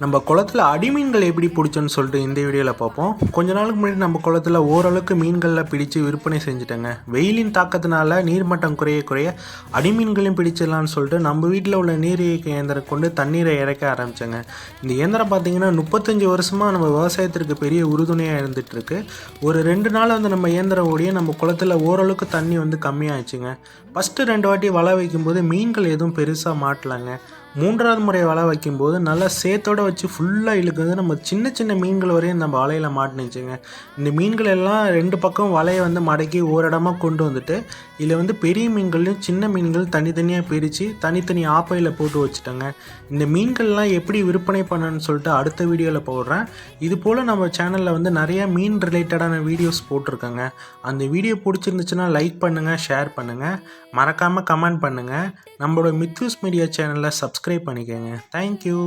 நம்ம குளத்தில் அடிமீன்கள் எப்படி பிடிச்சோன்னு சொல்லிட்டு இந்த வீடியோவில் பார்ப்போம். கொஞ்ச நாளுக்கு முன்னாடி நம்ம குளத்தில் ஓரளவுக்கு மீன்களில் பிடிச்சு விற்பனை செஞ்சுட்டேங்க. வெயிலின் தாக்கத்தினால நீர்மட்டம் குறைய அடிமீன்களையும் பிடிச்சிடலான்னு சொல்லிட்டு நம்ம வீட்டில் உள்ள நீர் இயக்க இயந்திரம் கொண்டு தண்ணீரை இறக்க ஆரம்பித்தேங்க. இந்த இயந்திரம் பார்த்திங்கன்னா 35 வருஷமாக நம்ம விவசாயத்திற்கு பெரிய உறுதுணையாக இருந்துகிட்ருக்கு. ஒரு 2 நாள் நம்ம இயந்திரம் ஓடிய நம்ம குளத்தில் ஓரளவுக்கு தண்ணி கம்மியாகிடுச்சுங்க. ஃபஸ்ட்டு 2 வாட்டி வலை வைக்கும்போது மீன்கள் எதுவும் பெருசாக மாட்டலாங்க. 3வது முறை வலை வைக்கும்போது நல்லா சேத்தோடு வச்சு ஃபுல்லாக இழுக்குது. நம்ம சின்ன சின்ன மீன்கள் வரையும் நம்ம வலையில் மாட்டினுச்சுங்க. இந்த மீன்கள் எல்லாம் 2 பக்கம் வலையை மடக்கி ஓரிடமாக கொண்டு வந்துட்டு இதில் பெரிய மீன்களையும் சின்ன மீன்கள் தனித்தனியாக பிரித்து தனித்தனி ஆப்பையில் போட்டு வச்சுட்டேங்க. இந்த மீன்கள்லாம் எப்படி விற்பனை பண்ணணும்னு சொல்லிட்டு அடுத்த வீடியோவில் போடுறேன். இது போல் நம்ம சேனலில் நிறையா மீன் ரிலேட்டடான வீடியோஸ் போட்டிருக்கேங்க. அந்த வீடியோ பிடிச்சிருந்துச்சுன்னா லைக் பண்ணுங்கள், ஷேர் பண்ணுங்கள், மறக்காமல் கமெண்ட் பண்ணுங்கள். நம்மளோட மித்யூஸ் மீடியா சேனலில் சப்ஸ்கிரைப் பண்ணிக்கோங்க. தேங்க்யூ.